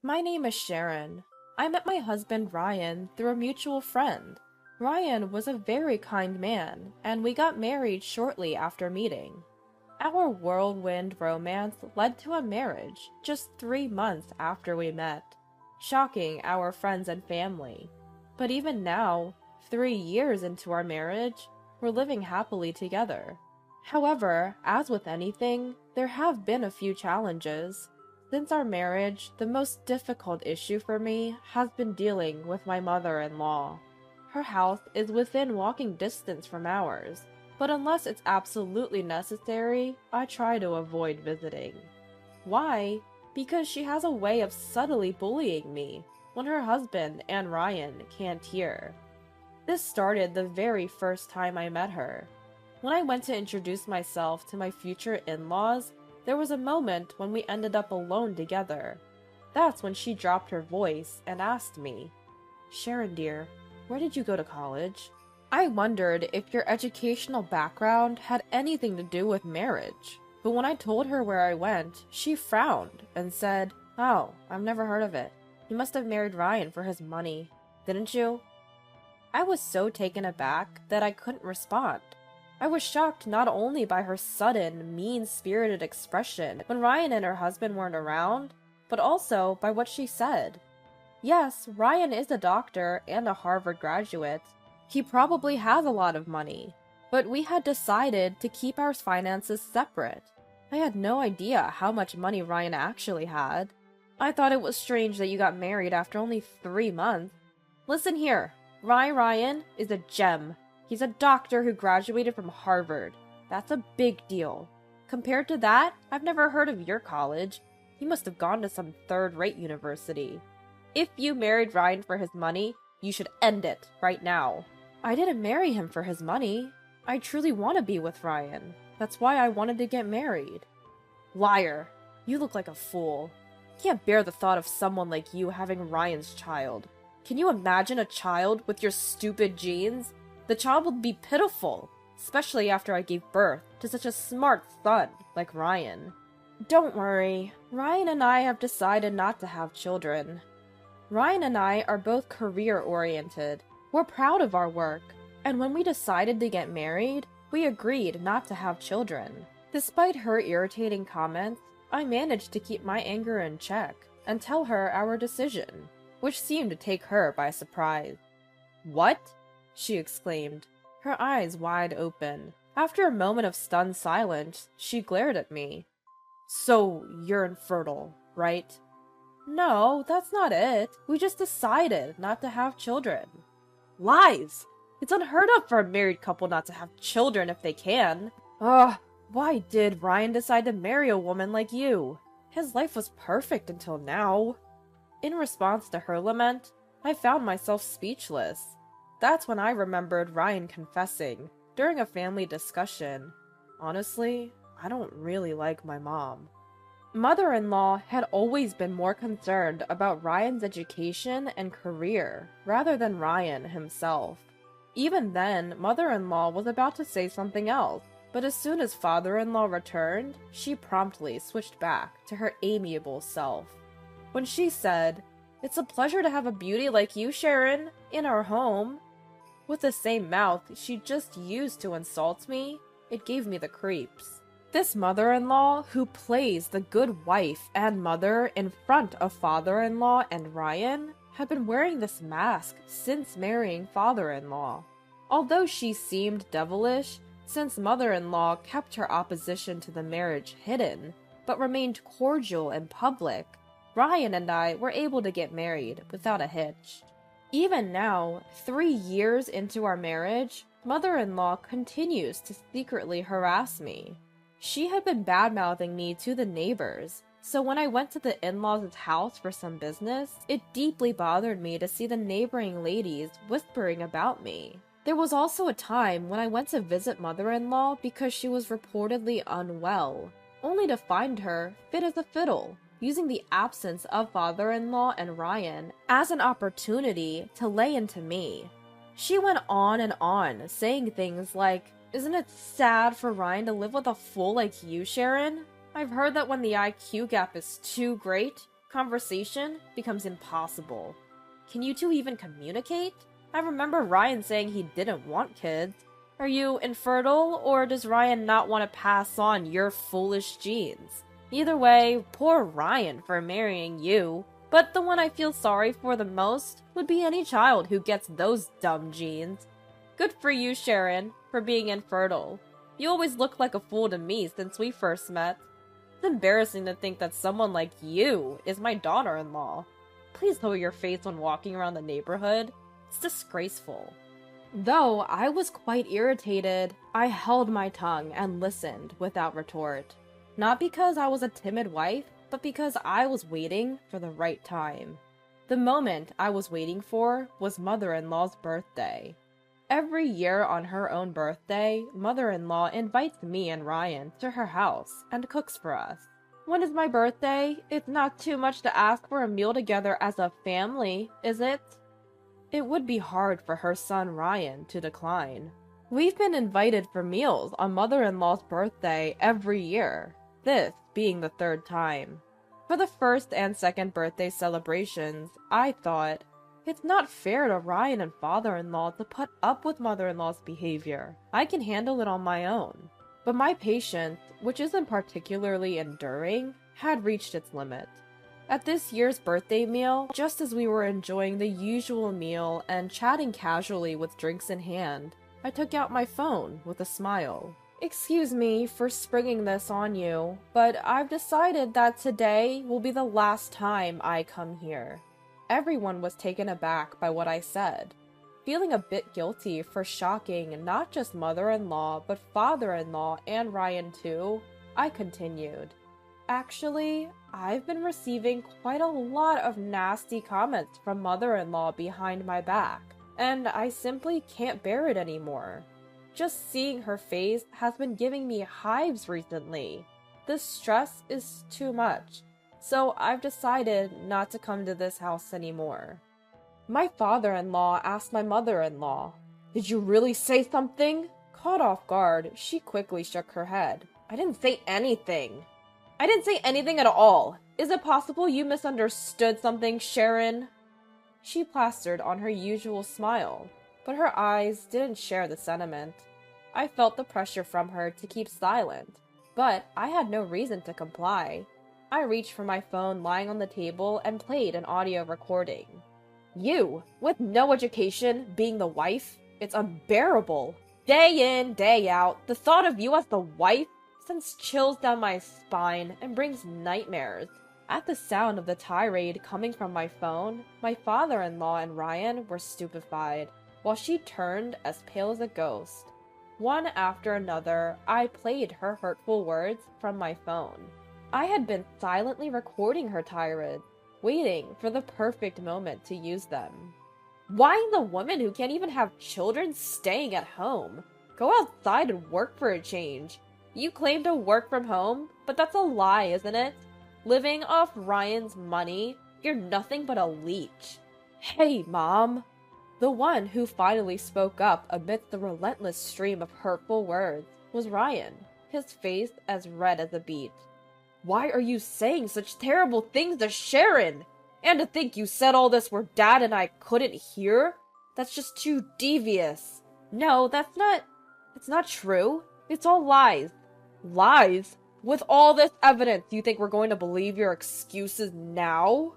My name is Sharon. I met my husband Ryan through a mutual friend. Ryan was a very kind man, and we got married shortly after meeting. Our whirlwind romance led to a marriage just 3 months after we met, shocking our friends and family. But even now, 3 years into our marriage, we're living happily together. However, as with anything, there have been a few challenges. Since our marriage, the most difficult issue for me has been dealing with my mother-in-law. Her house is within walking distance from ours, but unless it's absolutely necessary, I try to avoid visiting. Why? Because she has a way of subtly bullying me when her husband and Ryan can't hear. This started the very first time I met her. When I went to introduce myself to my future in-laws, there was a moment when we ended up alone together. That's when she dropped her voice and asked me, "Sharon dear, where did you go to college?" I wondered if your educational background had anything to do with marriage, but when I told her where I went, she frowned and said, "Oh, I've never heard of it. You must have married Ryan for his money, didn't you?" I was so taken aback that I couldn't respond. I was shocked not only by her sudden, mean-spirited expression when Ryan and her husband weren't around, but also by what she said. Yes, Ryan is a doctor and a Harvard graduate. He probably has a lot of money, but we had decided to keep our finances separate. I had no idea how much money Ryan actually had. I thought it was strange that you got married after only 3 months. Listen here, Ryan is a gem. He's a doctor who graduated from Harvard. That's a big deal. Compared to that, I've never heard of your college. You must have gone to some third-rate university. If you married Ryan for his money, you should end it right now. I didn't marry him for his money. I truly want to be with Ryan. That's why I wanted to get married. Liar. You look like a fool. Can't bear the thought of someone like you having Ryan's child. Can you imagine a child with your stupid genes? The child would be pitiful, especially after I gave birth to such a smart son like Ryan. Don't worry, Ryan and I have decided not to have children. Ryan and I are both career-oriented. We're proud of our work, and when we decided to get married, we agreed not to have children. Despite her irritating comments, I managed to keep my anger in check and tell her our decision, which seemed to take her by surprise. "What?" she exclaimed, her eyes wide open. After a moment of stunned silence, she glared at me. "So, you're infertile, right?" "No, that's not it. We just decided not to have children." "Lies! It's unheard of for a married couple not to have children if they can. Ugh, why did Ryan decide to marry a woman like you? His life was perfect until now." In response to her lament, I found myself speechless. That's when I remembered Ryan confessing, during a family discussion, "Honestly, I don't really like my mom." Mother-in-law had always been more concerned about Ryan's education and career, rather than Ryan himself. Even then, mother-in-law was about to say something else, but as soon as father-in-law returned, she promptly switched back to her amiable self. When she said, "It's a pleasure to have a beauty like you, Sharon, in our home," with the same mouth she just used to insult me, it gave me the creeps. This mother-in-law, who plays the good wife and mother in front of father-in-law and Ryan, had been wearing this mask since marrying father-in-law. Although she seemed devilish, since mother-in-law kept her opposition to the marriage hidden, but remained cordial in public, Ryan and I were able to get married without a hitch. Even now, 3 years into our marriage, mother-in-law continues to secretly harass me. She had been bad-mouthing me to the neighbors, so when I went to the in-laws' house for some business, it deeply bothered me to see the neighboring ladies whispering about me. There was also a time when I went to visit mother-in-law because she was reportedly unwell, only to find her fit as a fiddle, using the absence of father-in-law and Ryan as an opportunity to lay into me. She went on and on, saying things like, "Isn't it sad for Ryan to live with a fool like you, Sharon? I've heard that when the IQ gap is too great, Conversation becomes impossible. Can you two even communicate? I remember Ryan saying he didn't want kids. Are you infertile, or does Ryan not want to pass on your foolish genes? Either way, poor Ryan for marrying you. But the one I feel sorry for the most would be any child who gets those dumb genes. Good for you, Sharon, for being infertile. You always looked like a fool to me since we first met. It's embarrassing to think that someone like you is my daughter-in-law. Please lower your face when walking around the neighborhood. It's disgraceful. Though I was quite irritated, I held my tongue and listened without retort. Not because I was a timid wife, but because I was waiting for the right time. The moment I was waiting for was mother-in-law's birthday. Every year on her own birthday, mother-in-law invites me and Ryan to her house and cooks for us. When is my birthday? It's not too much to ask for a meal together as a family, is it? It would be hard for her son Ryan to decline. We've been invited for meals on mother-in-law's birthday every year, this being the third time. For the first and second birthday celebrations, I thought, it's not fair to Ryan and father-in-law to put up with mother-in-law's behavior. I can handle it on my own. But my patience, which isn't particularly enduring, had reached its limit. At this year's birthday meal, just as we were enjoying the usual meal and chatting casually with drinks in hand, I took out my phone with a smile. Excuse me for springing this on you, but I've decided that today will be the last time I come here. Everyone was taken aback by what I said, feeling a bit guilty for shocking not just mother-in-law but father-in-law and Ryan too. I continued. Actually, I've been receiving quite a lot of nasty comments from mother-in-law behind my back, and I simply can't bear it anymore. Just seeing her face has been giving me hives recently. The stress is too much, so I've decided not to come to this house anymore. My father-in-law asked my mother-in-law, "Did you really say something?" Caught off guard, she quickly shook her head. "I didn't say anything." "I didn't say anything at all. Is it possible you misunderstood something, Sharon?" She plastered on her usual smile, but her eyes didn't share the sentiment. I felt the pressure from her to keep silent, but I had no reason to comply. I reached for my phone lying on the table and played an audio recording. "You, with no education, being the wife? It's unbearable. Day in, day out, the thought of you as the wife sends chills down my spine and brings nightmares." At the sound of the tirade coming from my phone, my father-in-law and Ryan were stupefied, while she turned as pale as a ghost. One after another, I played her hurtful words from my phone. I had been silently recording her tirade, waiting for the perfect moment to use them. Why the woman who can't even have children staying at home? Go outside and work for a change. You claim to work from home, but that's a lie, isn't it? Living off Ryan's money, you're nothing but a leech. Hey, Mom. The one who finally spoke up amidst the relentless stream of hurtful words was Ryan, his face as red as a beet. "Why are you saying such terrible things to Sharon? And to think you said all this where Dad and I couldn't hear? That's just too devious." "No, it's not true. It's all lies." "Lies? With all this evidence, you think we're going to believe your excuses now?"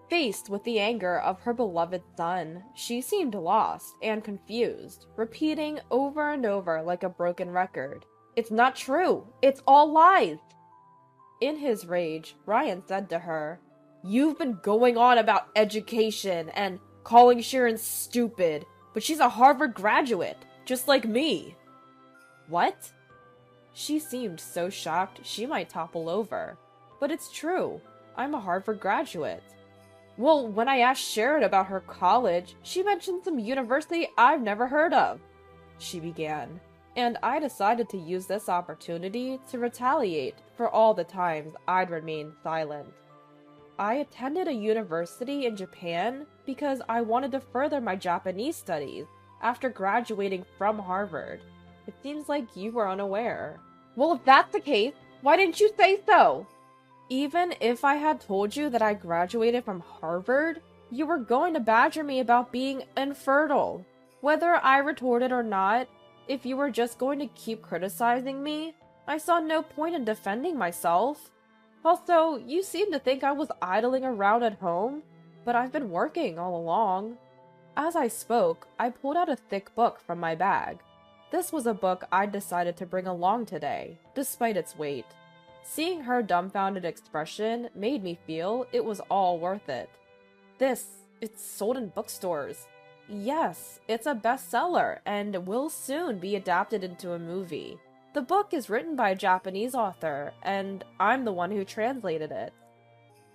Faced with the anger of her beloved son, she seemed lost and confused, repeating over and over like a broken record, "It's not true. It's all lies." In his rage, Ryan said to her, "You've been going on about education and calling Sharon stupid, but she's a Harvard graduate, just like me." "What?" She seemed so shocked she might topple over. "But it's true. I'm a Harvard graduate." "Well, when I asked Sharon about her college, she mentioned some university I've never heard of," she began, and I decided to use this opportunity to retaliate for all the times I'd remained silent. I attended a university in Japan because I wanted to further my Japanese studies after graduating from Harvard. It seems like you were unaware. "Well, if that's the case, why didn't you say so?" Even if I had told you that I graduated from Harvard, you were going to badger me about being infertile. Whether I retorted or not, if you were just going to keep criticizing me, I saw no point in defending myself. Also, you seem to think I was idling around at home, but I've been working all along. As I spoke, I pulled out a thick book from my bag. This was a book I'd decided to bring along today, despite its weight. Seeing her dumbfounded expression made me feel it was all worth it. It's sold in bookstores. Yes, it's a bestseller and will soon be adapted into a movie. The book is written by a Japanese author, and I'm the one who translated it.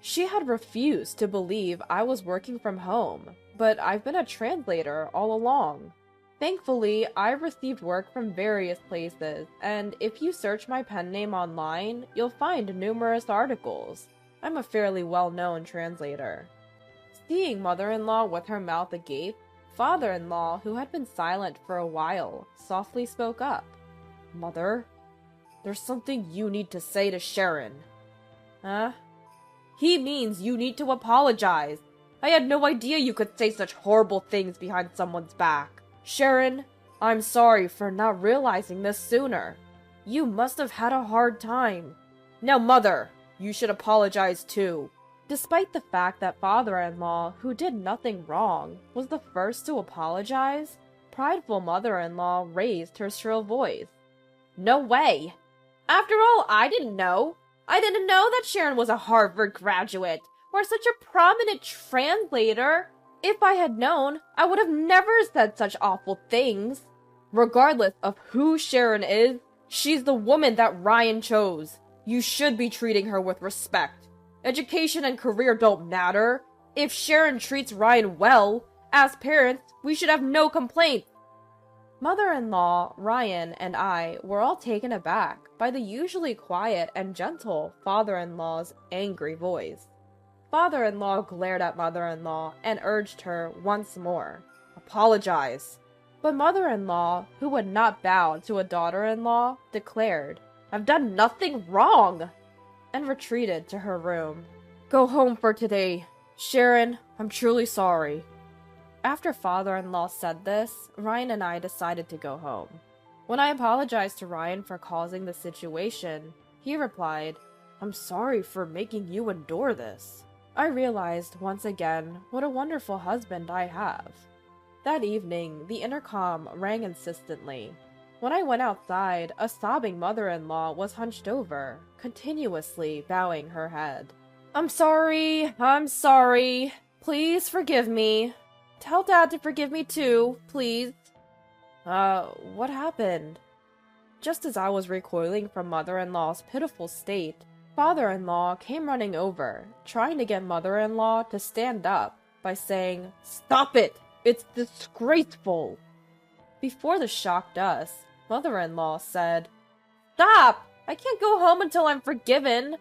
She had refused to believe I was working from home, but I've been a translator all along. Thankfully, I've received work from various places, and if you search my pen name online, you'll find numerous articles. I'm a fairly well-known translator. Seeing mother-in-law with her mouth agape, father-in-law, who had been silent for a while, softly spoke up. Mother, there's something you need to say to Sharon. Huh? He means you need to apologize. I had no idea you could say such horrible things behind someone's back. Sharon, I'm sorry for not realizing this sooner. You must have had a hard time. Now, Mother, you should apologize too. Despite the fact that father-in-law, who did nothing wrong, was the first to apologize, prideful mother-in-law raised her shrill voice. No way! After all, I didn't know. I didn't know that Sharon was a Harvard graduate, or such a prominent translator. If I had known, I would have never said such awful things. Regardless of who Sharon is, she's the woman that Ryan chose. You should be treating her with respect. Education and career don't matter. If Sharon treats Ryan well, as parents, we should have no complaints. Mother-in-law, Ryan, and I were all taken aback by the usually quiet and gentle father-in-law's angry voice. Father-in-law glared at mother-in-law and urged her once more. Apologize. But mother-in-law, who would not bow to a daughter-in-law, declared, I've done nothing wrong, and retreated to her room. Go home for today. Sharon, I'm truly sorry. After father-in-law said this, Ryan and I decided to go home. When I apologized to Ryan for causing the situation, he replied, I'm sorry for making you endure this. I realized once again what a wonderful husband I have. That evening, the intercom rang insistently. When I went outside, a sobbing mother-in-law was hunched over, continuously bowing her head. I'm sorry. Please forgive me. Tell Dad to forgive me too, please. What happened? Just as I was recoiling from mother-in-law's pitiful state, father-in-law came running over, trying to get mother-in-law to stand up by saying, Stop it! It's disgraceful! Before the shocked us, mother-in-law said, Stop! I can't go home until I'm forgiven!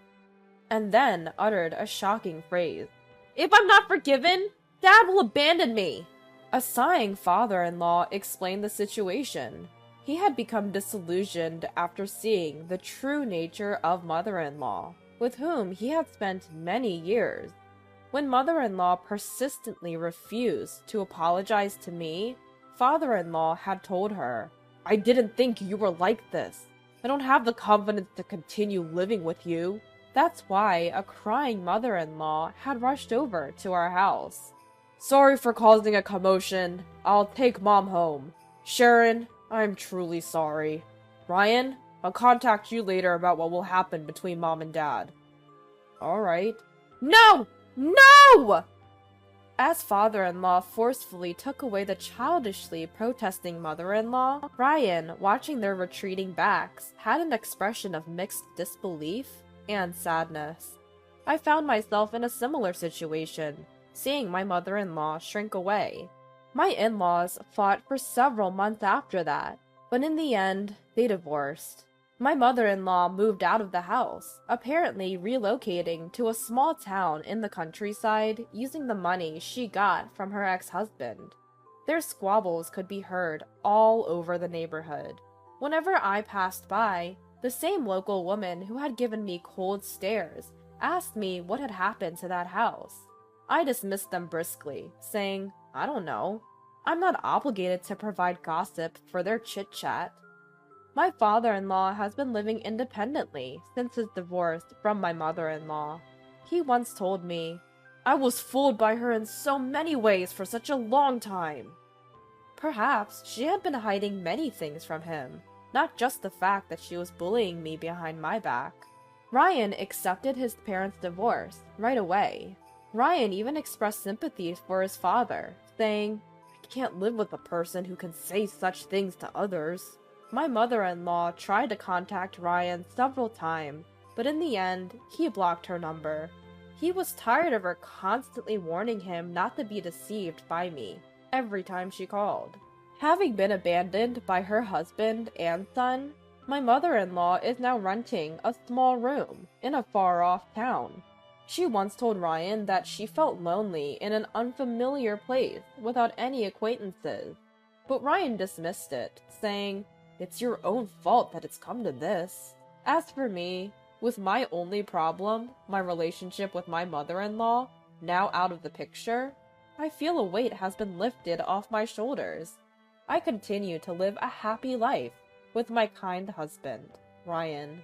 And then uttered a shocking phrase. If I'm not forgiven, Dad will abandon me! A sighing father-in-law explained the situation. He had become disillusioned after seeing the true nature of mother-in-law, with whom he had spent many years. When mother-in-law persistently refused to apologize to me, father-in-law had told her, I didn't think you were like this. I don't have the confidence to continue living with you. That's why a crying mother-in-law had rushed over to our house. Sorry for causing a commotion. I'll take Mom home. Sharon, I'm truly sorry. Ryan, I'll contact you later about what will happen between Mom and Dad. Alright. No! No! As father-in-law forcefully took away the childishly protesting mother-in-law, Ryan, watching their retreating backs, had an expression of mixed disbelief and sadness. I found myself in a similar situation, seeing my mother-in-law shrink away. My in-laws fought for several months after that, but in the end, they divorced. My mother-in-law moved out of the house, apparently relocating to a small town in the countryside using the money she got from her ex-husband. Their squabbles could be heard all over the neighborhood. Whenever I passed by, the same local woman who had given me cold stares asked me what had happened to that house. I dismissed them briskly, saying, I don't know. I'm not obligated to provide gossip for their chit-chat. My father-in-law has been living independently since his divorce from my mother-in-law. He once told me, I was fooled by her in so many ways for such a long time. Perhaps she had been hiding many things from him, not just the fact that she was bullying me behind my back. Ryan accepted his parents' divorce right away. Ryan even expressed sympathy for his father, saying, I can't live with a person who can say such things to others. My mother-in-law tried to contact Ryan several times, but in the end, he blocked her number. He was tired of her constantly warning him not to be deceived by me every time she called. Having been abandoned by her husband and son, my mother-in-law is now renting a small room in a far-off town. She once told Ryan that she felt lonely in an unfamiliar place without any acquaintances, but Ryan dismissed it, saying, It's your own fault that it's come to this. As for me, with my only problem, my relationship with my mother-in-law, now out of the picture, I feel a weight has been lifted off my shoulders. I continue to live a happy life with my kind husband, Ryan.